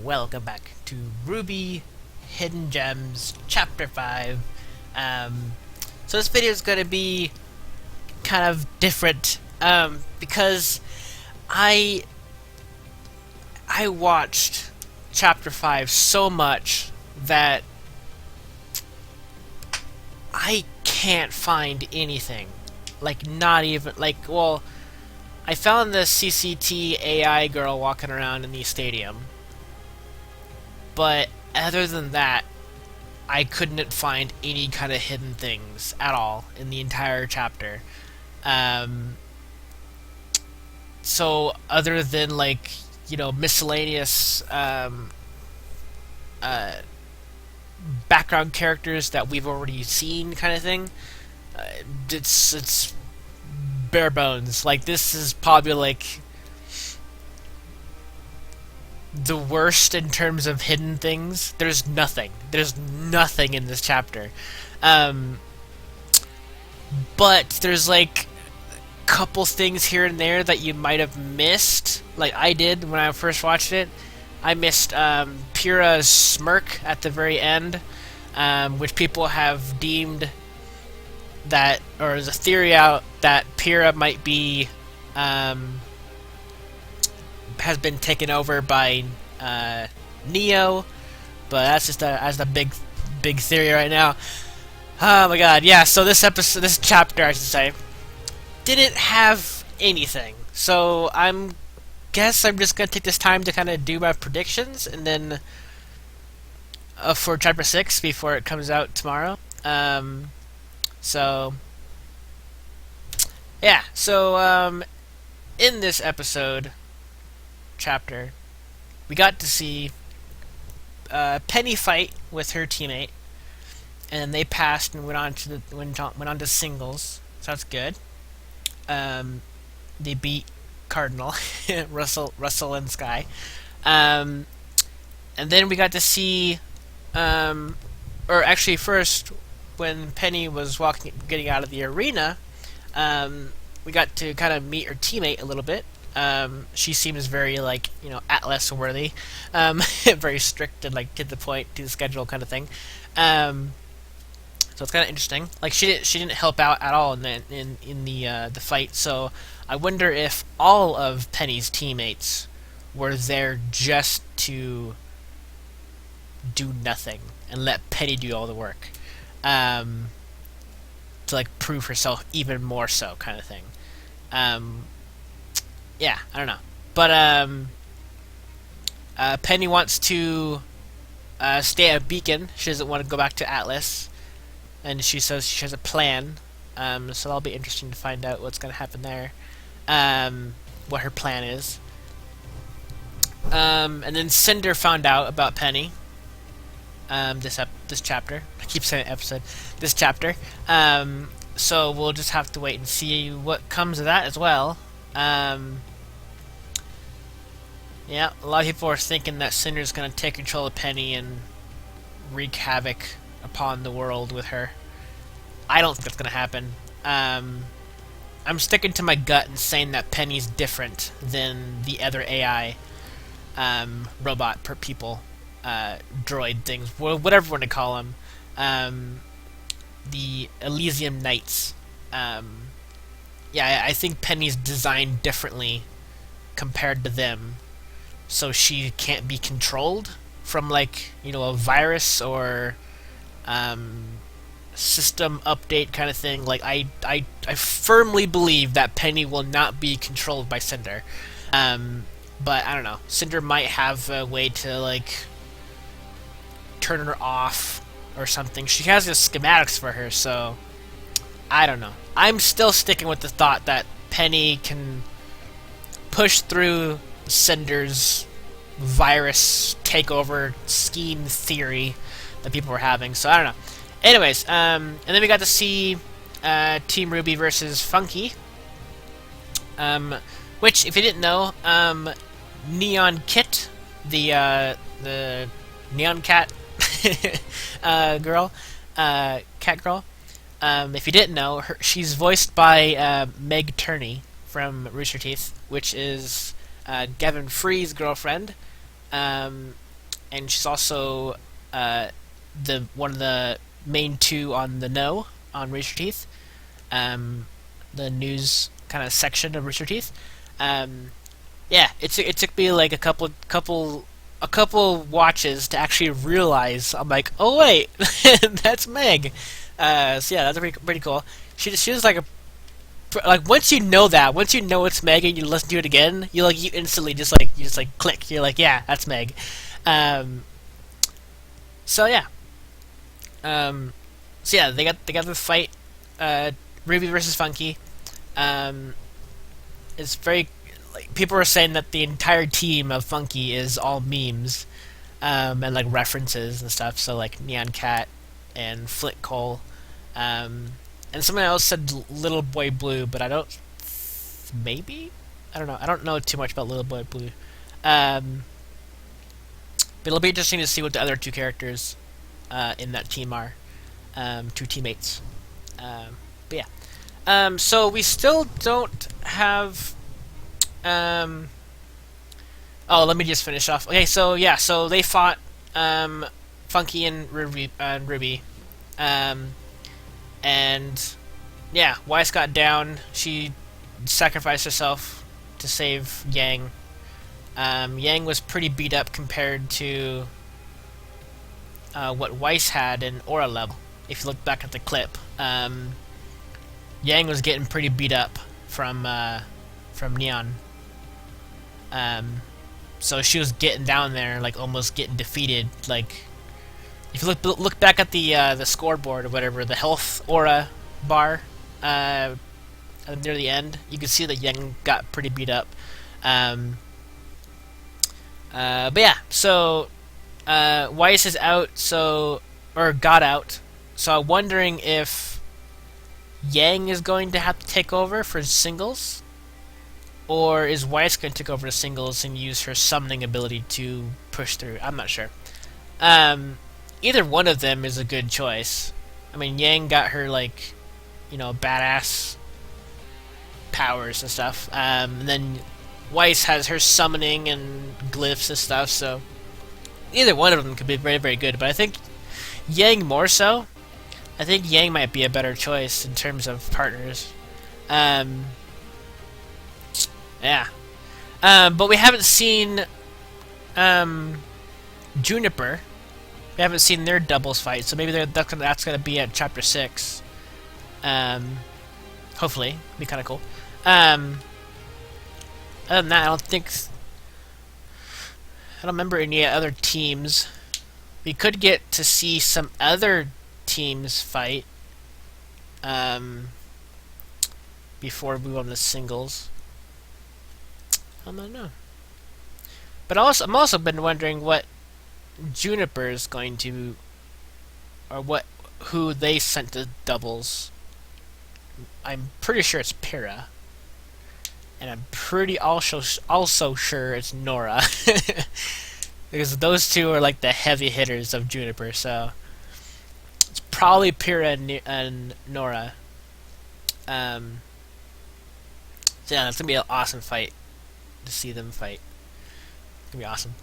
Welcome back to RWBY Hidden Gems Chapter 5. So this video is going to be kind of different because I watched Chapter 5 so much that I can't find anything. Like, not even, like, well, I found the CCT AI girl walking around in the stadium. But other than that, I couldn't find any kind of hidden things at all in the entire chapter. So other than, like, miscellaneous background characters that we've already seen, kind of thing, it's bare bones. Like, this is probably like the worst in terms of hidden things. There's nothing. There's nothing in this chapter. But there's like a couple things here and there that you might have missed. Like I did when I first watched it. I missed Pyrrha's smirk at the very end, which people have deemed that, or there's a theory out that Pyrrha might be has been taken over by Neo, but that's just a big theory right now. Oh my god, yeah. So this chapter, I should say, didn't have anything. So I'm just gonna take this time to kind of do my predictions, and then for chapter 6 before it comes out tomorrow. So yeah. So in this chapter, we got to see Penny fight with her teammate, and they passed and went on to singles. So that's good. They beat Cardinal, Russell and Sky, and then we got to see, or actually first, when Penny was getting out of the arena, we got to kind of meet her teammate a little bit. She seems very, like, Atlas worthy, very strict and, like, to the point, to the schedule kind of thing. So it's kind of interesting. Like, she didn't help out at all in the fight. So I wonder if all of Penny's teammates were there just to do nothing and let Penny do all the work, to, like, prove herself even more so, kind of thing. Yeah, I don't know. But Penny wants to stay at Beacon. She doesn't want to go back to Atlas. And she says she has a plan. So that'll be interesting to find out what's going to happen there. What her plan is. And then Cinder found out about Penny. This chapter. I keep saying episode. This chapter. So we'll just have to wait and see what comes of that as well. Yeah, a lot of people are thinking that Cinder's going to take control of Penny and wreak havoc upon the world with her. I don't think that's going to happen. I'm sticking to my gut and saying that Penny's different than the other AI robot per people, droid things, whatever you want to call them. The Elysium Knights. Yeah, I think Penny's designed differently compared to them, so she can't be controlled from, like, a virus or system update kind of thing. Like, I firmly believe that Penny will not be controlled by Cinder. But I don't know. Cinder might have a way to, like, turn her off or something. She has the schematics for her, so I don't know. I'm still sticking with the thought that Penny can push through Cinder's virus takeover scheme theory that people were having. So I don't know. Anyways, and then we got to see Team RWBY versus Funky. Which, if you didn't know, Neon Kit, the Neon Cat girl, cat girl. If you didn't know, she's voiced by Meg Turney from Roosterteeth, which is Gavin Free's girlfriend. and she's also the one of the main two on the Know on Roosterteeth, the news kind of section of Roosterteeth. Yeah, it took me like a couple watches to actually realize. I'm like, oh wait, that's Meg. So yeah, that's pretty cool. She was like once you know it's Meg and you listen to it again, you instantly just click. You're like, yeah, that's Meg. So yeah. So yeah, they got the fight. RWBY versus Funky. It's very like people are saying that the entire team of Funky is all memes, and like references and stuff. So like Neon Cat and Flit Cole, and someone else said Little Boy Blue, but I don't. Maybe I don't know. I don't know too much about Little Boy Blue. But it'll be interesting to see what the other two characters in that team are. Two teammates. But yeah. So we still don't have. Oh, let me just finish off. Okay, so yeah, so they fought Funky and RWBY, and yeah, Weiss got down. She sacrificed herself to save Yang. Yang was pretty beat up compared to what Weiss had in Aura level. If you look back at the clip, Yang was getting pretty beat up from Neon. So she was getting down there, like almost getting defeated. Like, if you look back at the scoreboard or whatever, the health aura bar near the end, you can see that Yang got pretty beat up. But yeah, so Weiss is out, or got out. So I'm wondering if Yang is going to have to take over for singles. Or is Weiss going to take over the singles and use her summoning ability to push through? I'm not sure. Either one of them is a good choice. I mean, Yang got her, like, badass powers and stuff. And then Weiss has her summoning and glyphs and stuff, so either one of them could be very, very good. But I think Yang more so. I think Yang might be a better choice in terms of partners. Yeah. But we haven't seen Juniper. We haven't seen their doubles fight, so maybe that's gonna be at chapter 6. Hopefully, be kind of cool. Other than that, I don't remember any other teams. We could get to see some other teams fight before we move on to singles. I don't know. But I'm also been wondering what Juniper is going to, or who they sent to doubles. I'm pretty sure it's Pyrrha, and I'm pretty also sure it's Nora, because those two are like the heavy hitters of Juniper. So it's probably Pyrrha and Nora. So yeah, it's gonna be an awesome fight. To see them fight. It's gonna be awesome.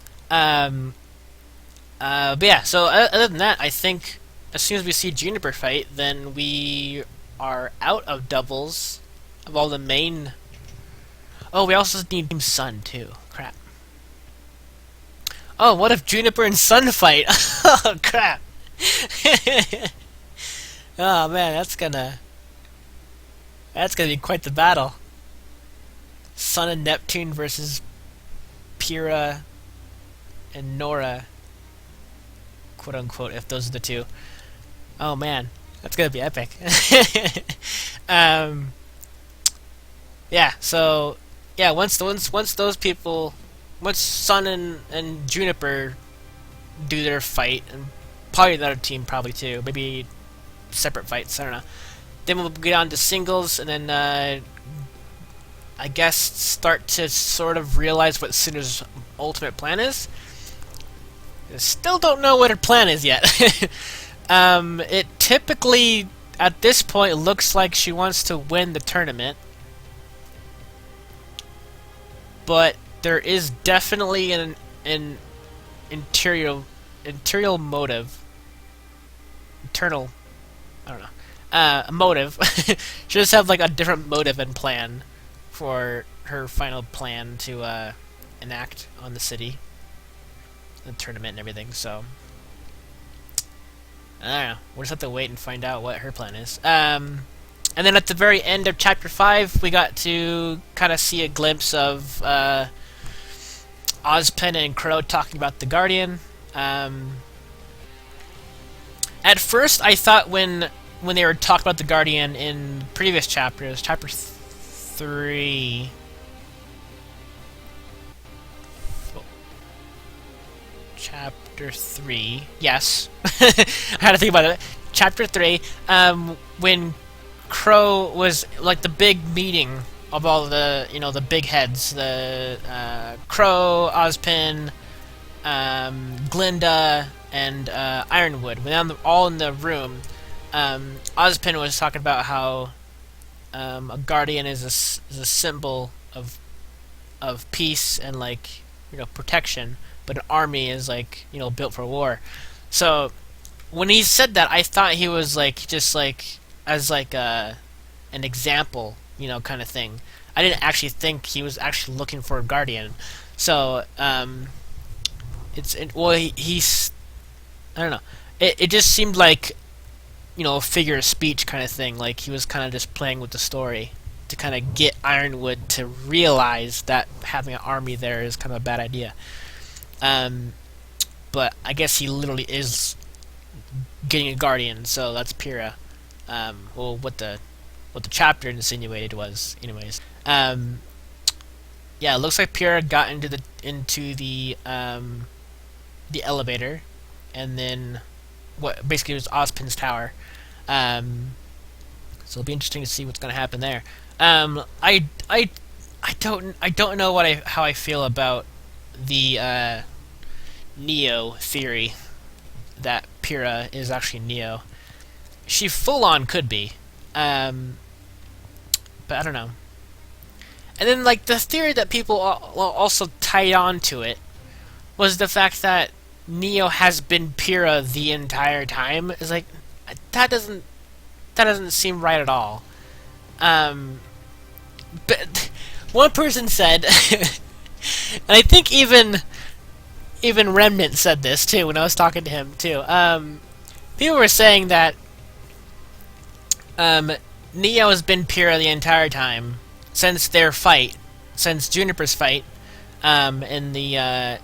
But yeah, so other than that, I think as soon as we see Juniper fight, then we are out of doubles of all the main. Oh, we also need Team Sun too. Crap. Oh, what if Juniper and Sun fight? Oh, crap. Oh man, that's gonna be quite the battle. Sun and Neptune versus Pyrrha and Nora, quote unquote, if those are the two. Oh man, that's gonna be epic. Yeah, so yeah, once those people, once Sun and Juniper do their fight, and probably another team probably too, maybe separate fights, I don't know. Then we'll get on to singles, and then I guess start to sort of realize what Cinder's ultimate plan is. I still don't know what her plan is yet. It typically, at this point, looks like she wants to win the tournament. But there is definitely an interior motive, internal, I don't know, motive. She just have like a different motive and plan for her final plan to enact on the city, the tournament and everything. So I don't know. We'll just have to wait and find out what her plan is. And then at the very end of chapter 5, we got to kind of see a glimpse of Ozpin and Crow talking about the Guardian. At first, I thought when they were talking about the Guardian in previous chapters, chapter 3... Chapter 3, yes. I had to think about it. Chapter 3, when Crow was like the big meeting of all the, the big heads, the Crow, Ozpin, Glinda, and Ironwood. When they're all in the room, Ozpin was talking about how a guardian is a symbol of peace and like protection, but an army is like built for war. So when he said that, I thought he was like just like as like an example, kind of thing. I didn't actually think he was actually looking for a guardian. So he's I don't know. It just seemed like a figure of speech kind of thing. Like he was kind of just playing with the story to kind of get Ironwood to realize that having an army there is kind of a bad idea. But I guess he literally is getting a guardian, so that's Pyrrha. Well, what the chapter insinuated was, anyways. Yeah, it looks like Pyrrha got into the elevator, and then what basically was Ozpin's tower. So it'll be interesting to see what's going to happen there. I don't know how I feel about the Neo theory that Pyrrha is actually Neo. She full-on could be, but I don't know. And then, like, the theory that people also tied on to it was the fact that Neo has been Pyrrha the entire time. Is like that doesn't seem right at all. But one person said, and I think even Remnant said this too when I was talking to him too. People were saying that Neo has been Pyrrha the entire time since their fight, since Juniper's fight, in the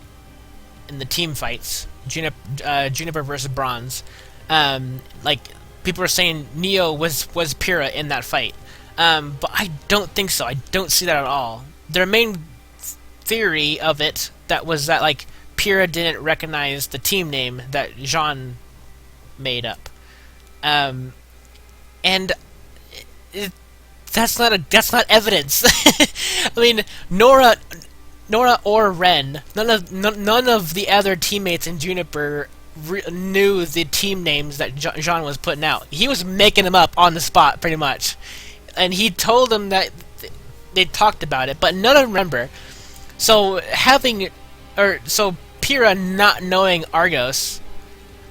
team fights, Juniper versus Bronze. Like people were saying Neo was Pyrrha in that fight, but I don't think so. I don't see that at all. Their main theory of it was that like Pyrrha didn't recognize the team name that Jean made up, and that's not evidence. I mean, Nora or Ren, none of the other teammates in Juniper knew the team names that Jean was putting out. He was making them up on the spot, pretty much, and he told them that they talked about it, but none of them remember. So Pyrrha not knowing Argos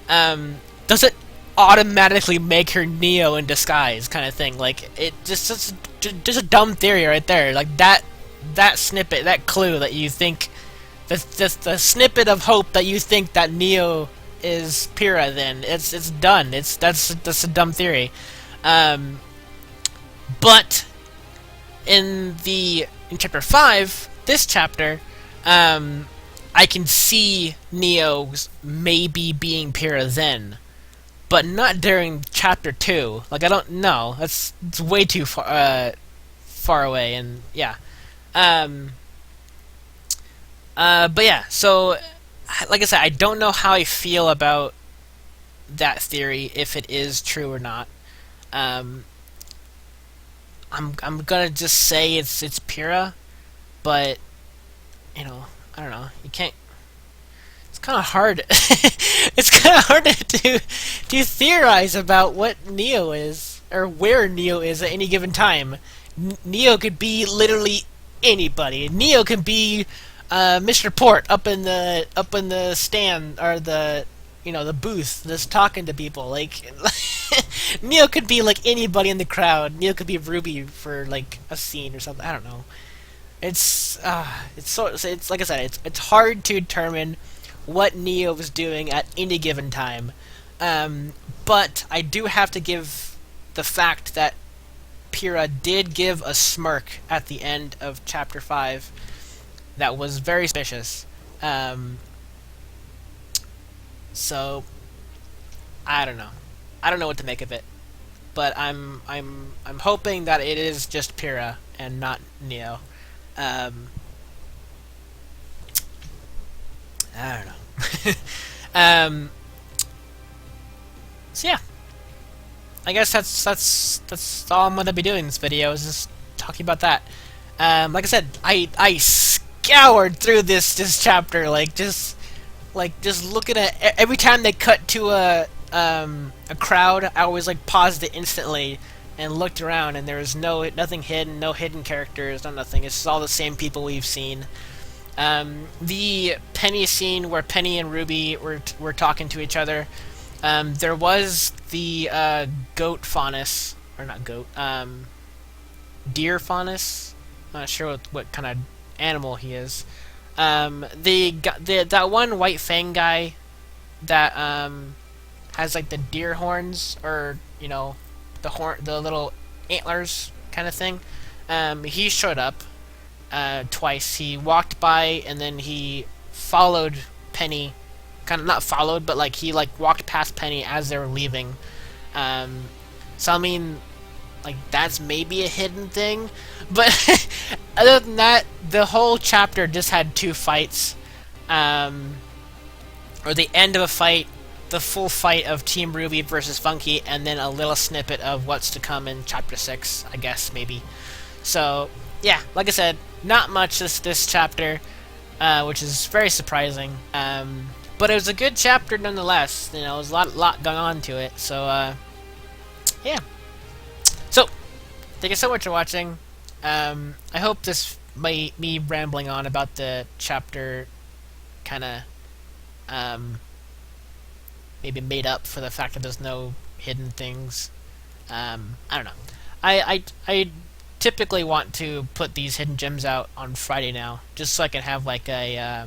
doesn't automatically make her Neo in disguise, kind of thing. Like it just a dumb theory right there. Like that snippet, that clue that you think, the snippet of hope that you think that Neo is Pyrrha. Then it's done. That's a dumb theory. But in chapter 5, this chapter, I can see Neo's maybe being Pyrrha then, but not during chapter 2. Like I don't know. It's way too far away, and yeah. But yeah. So, like I said, I don't know how I feel about that theory, if it is true or not. I'm gonna just say it's Pyrrha, but I don't know. You can't. It's kind of hard. It's kind of hard to theorize about what Neo is or where Neo is at any given time. Neo could be literally anybody. Neo can be Mr. Port up in the stand or the booth, just talking to people. Like Neo could be like anybody in the crowd. Neo could be RWBY for like a scene or something. I don't know. It's like I said, it's hard to determine what Neo was doing at any given time. But I do have to give the fact that Pyrrha did give a smirk at the end of Chapter 5 that was very suspicious. So I don't know. I don't know what to make of it. But I'm hoping that it is just Pyrrha and not Neo. Um, I don't know. So yeah, I guess that's all I'm gonna be doing in this video, is just talking about that. Like I said, I scoured through this chapter, just looking at every time they cut to a crowd. I always like paused it instantly and looked around, and there was nothing hidden, no hidden characters, no nothing. It's just all the same people we've seen. The Penny scene where Penny and RWBY were talking to each other. There was the goat faunus, or not goat, deer faunus. Not sure what kind of animal he is. That one white fang guy that has like the deer horns, or the little antlers kind of thing. He showed up twice. He walked by and then he followed Penny. Kind of not followed, but like he walked past Penny as they were leaving. So I mean, like that's maybe a hidden thing, but other than that, the whole chapter just had two fights, or the end of a fight, the full fight of Team RWBY versus Funky, and then a little snippet of what's to come in Chapter 6, I guess, maybe. So, yeah, like I said, not much this chapter, which is very surprising. But it was a good chapter nonetheless. There was a lot going on to it. So, yeah. So, thank you so much for watching. I hope this me rambling on about the chapter kind of maybe made up for the fact that there's no hidden things. I don't know. I typically want to put these hidden gems out on Friday now, just so I can have like a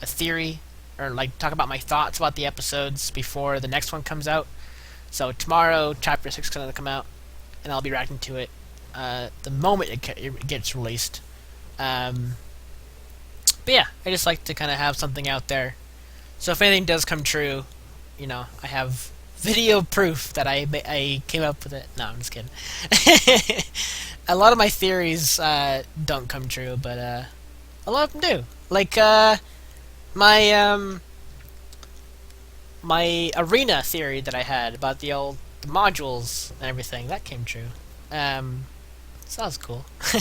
theory, or like talk about my thoughts about the episodes before the next one comes out. So tomorrow, Chapter 6 is going to come out, and I'll be reacting to it the moment it gets released. But yeah, I just like to kind of have something out there. So if anything does come true, I have video proof that I came up with it. No, I'm just kidding. A lot of my theories don't come true, but a lot of them do. Like my arena theory that I had about the modules and everything, that came true. So that was cool. So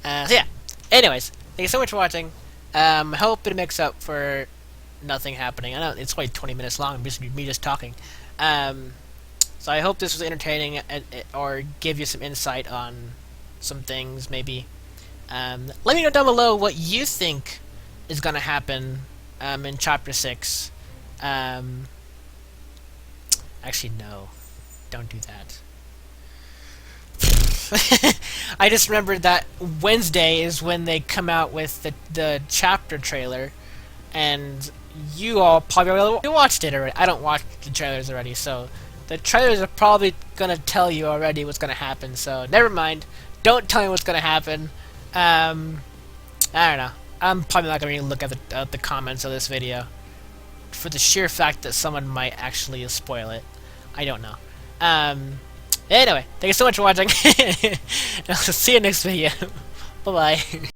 yeah. Anyways, thank you so much for watching. I hope it makes up for nothing happening. I know it's only 20 minutes long, me just talking. So I hope this was entertaining, or give you some insight on some things, maybe. Let me know down below what you think is going to happen in Chapter 6. Actually, no. Don't do that. I just remembered that Wednesday is when they come out with the chapter trailer, and you all probably already watched it already. I don't watch the trailers already, so the trailers are probably gonna tell you already what's gonna happen. So never mind. Don't tell me what's gonna happen. I don't know. I'm probably not gonna even look at the comments of this video, for the sheer fact that someone might actually spoil it. I don't know. Anyway, thank you so much for watching. And I'll see you next video. Bye bye.